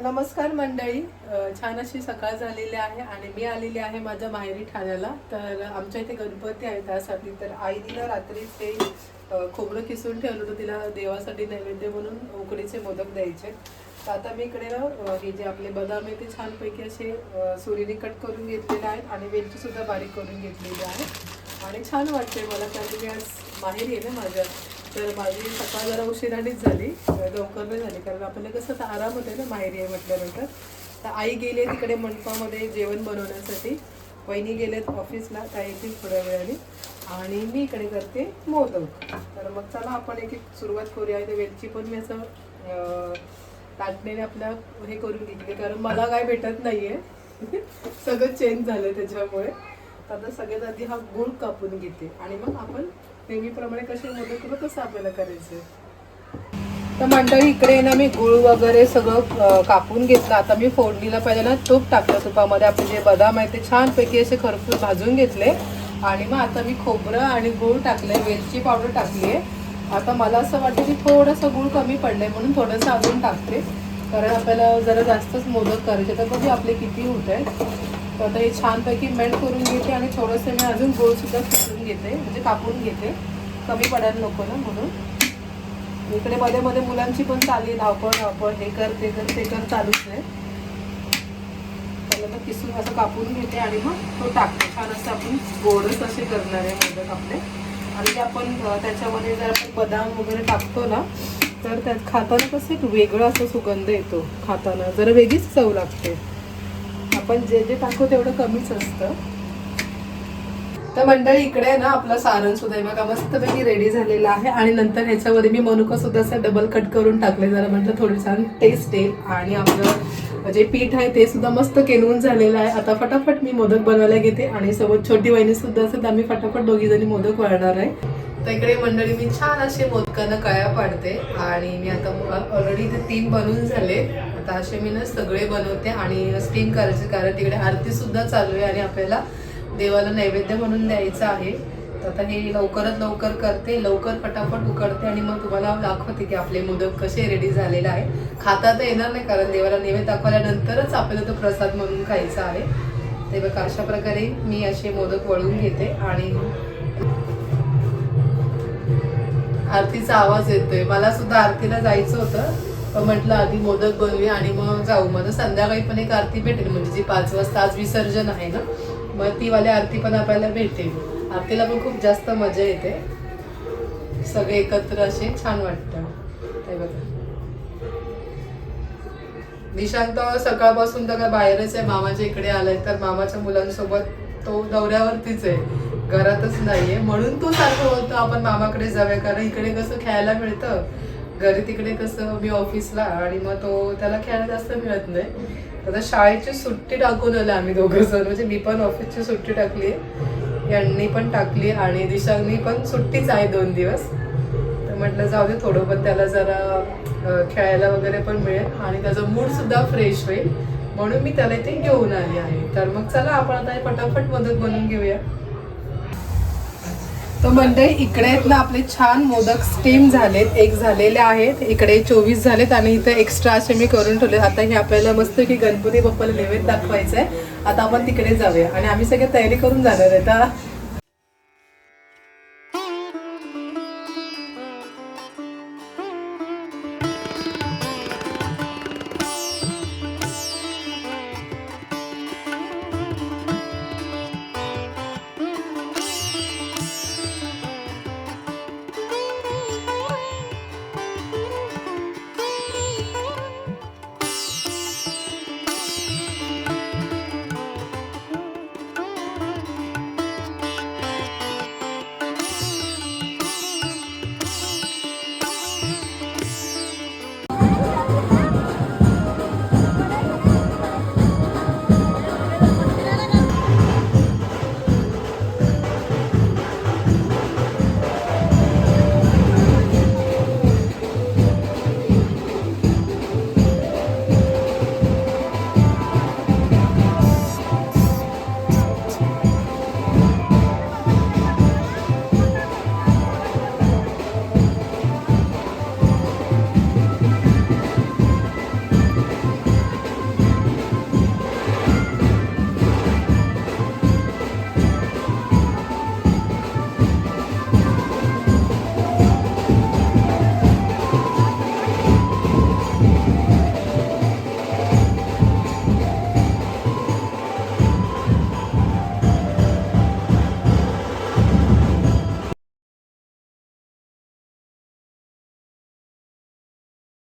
नमस्कार मंडळी. छान अशी सकाळ झालेली आहे आणि मी आलेली आहे माझ्या माहेरी ठाण्याला. तर आमच्या इथे गणपती आहे त्यासाठी तर आईने ना रात्री ते खोबरं किसून ठेवलं होतं तिला देवासाठी नैवेद्य म्हणून उकडीचे मोदक द्यायचे. तर आता मी इकडे ना हे जे आपले बदाम आहे ते छानपैकी असे सुरीने कट करून घेतलेले आहेत आणि वेलची सुद्धा बारीक करून घेतलेली आहे. आणि छान वाटते मला कारण मी आज माहेरी आहे ना माझ्या, तर माझी सकाळ जरा उशिराणीच झाली, लवकर नाही झाली कारण आपल्याला कसं तर आराम होते ना माहेरी आहे म्हटल्यानंतर. तर आई गेले तिकडे मंडपामध्ये जेवण बनवण्यासाठी, वहिनी गेलेत ऑफिसला, त्या येतील थोड्या वेळाने आणि मी इकडे करते मोदक. तर मग चला आपण एक एक सुरुवात करूया. इथे वेलची पण मी असं ताटणीने आपल्या हे करून घेतली कारण मला काय भेटत नाहीये सगळं चेंज झालं त्याच्यामुळे. आता सगळ्यात आधी हा गूळ कापून घेते आणि मग आपण नेहमीप्रमाणे कसे मोदक करू तसं आपल्याला करायचं. तर मंडळी इकडे ना मी गूळ वगैरे सगळं कापून घेतलं. आता मी फोडणीला पाहिजे ना तूप टाकलं. तुपामध्ये आपले जे बदाम आहे ते छानपैकी असे खरपूस भाजून घेतले आणि मग आता मी खोबरं आणि गूळ टाकलंय, वेलची पावडर टाकली आहे. आता मला असं वाटतं की थोडंसं गूळ कमी पडलंय म्हणून थोडंसं अजून टाकते कारण आपल्याला जरा जास्तच मोदक करायचे. तर बघू आपले किती होत आहेत. तर आता हे छानपैकी मेल्ट करून घेते आणि थोडंसं मी अजून गूळसुद्धा किसून घेते, म्हणजे कापून घेते, कमी पडायला नको ना म्हणून. इकडे मध्ये मध्ये मुलांची पण चालली धावपळ, हे कर ते कर ते कर चालूच आहे. त्याला तर किसून असं कापून घेते आणि मग तो टाकते. छान असं आपण गोडच असे करणार आहे मोदक आपले. आणि ते आपण त्याच्यामध्ये जर आपण बदाम वगैरे टाकतो ना तर त्यात खाताना कसं एक वेगळा असा सुगंध येतो, खाताना जरा वेगळीच चव लागते. आपण जे जे टाकतो तेवढं कमीच असतं. तर मंडळी इकडे ना आपलं सारण सुद्धा बघा मस्तपैकी रेडी झालेलं आहे आणि नंतर ह्याच्यामध्ये मी मनुका सुद्धा असं डबल कट करून टाकले, जरा म्हटलं थोडी छान टेस्ट येईल. आणि आपलं जे पीठ आहे ते सुद्धा मस्त केलवून झालेलं आहे. आता फटाफट मी मोदक बनवायला घेते आणि सोबत छोटी वहिनी सुद्धा असेल तर आम्ही फटाफट दोघी जणी मोदक वळणार आहे. तर इकडे मंडळी मी छान असे मोदकांना कळ्या पाडते आणि मी आता ऑलरेडी ते 3 बनवून झाले. आता असे मी ना सगळे बनवते आणि स्टीम करायचे कारण तिकडे आरती सुद्धा चालू आहे आणि आपल्याला देवाला नैवेद्य म्हणून द्यायचं आहे. तर आता हे लवकरात लवकर करते, लवकर फटाफट उकडते आणि मग तुम्हाला दाखवते की आपले मोदक कसे रेडी झालेले आहे. खाता तर येणार नाही कारण देवाला नैवेद्य दाखवल्यानंतरच आपल्याला तो प्रसाद म्हणून खायचा आहे. ते बघा अशा प्रकारे मी असे मोदक वळून घेते आणि आरतीचा आवाज येतोय. मला सुद्धा आरतीला जायचं होतं पण म्हटलं आधी मोदक बनवूया आणि मग जाऊ. माझं संध्याकाळी पण एक आरती भेटेल म्हणजे जी 5 वाजता आज विसर्जन आहे ना, मग ती वाली आरती पण आपल्याला भेटेल. आरतीला पण खूप जास्त मजा येते, सगळे एकत्र असे छान वाटतं. ते बघा निशांत सकाळपासून तर काय बाहेरच आहे, मामाच्या इकडे आलाय तर मामाच्या मुलांसोबत तो दौऱ्यावरतीच आहे, घरातच नाहीये. म्हणून तो सारखं बोलतो आपण मामाकडे जाऊया कारण इकडे कसं खेळायला मिळतं, घरी तिकडे कसं मी ऑफिसला आणि मग तो त्याला खेळायला जास्त मिळत नाही. आता शाळेची सुट्टी टाकून आले आम्ही दोघं जण, म्हणजे मी पण ऑफिसची सुट्टी टाकली, यांनी पण टाकली आणि दिशांनी पण सुट्टीच आहे 2 दिवस. तर म्हटलं जाऊ दे थोडं पण त्याला जरा खेळायला वगैरे पण मिळेल आणि त्याचा मूड सुद्धा फ्रेश होईल म्हणून मी त्याला इथे घेऊन आली आहे. तर मग चला आपण आता फटाफट मोदक बनवून घेऊया. तर मंडळी इकडे आहेत ना आपले छान मोदक स्टीम झालेत, 1 झालेले आहेत, इकडे 24 झालेत आणि इथे एक्स्ट्रा असे मी करून ठेवले. आता हे आपल्याला मस्त की गणपती बाप्पाला नैवेद्य दाखवायचं आहे. आता आपण तिकडे जाऊया आणि आम्ही सगळे तयारी करून जाणार आहे. आता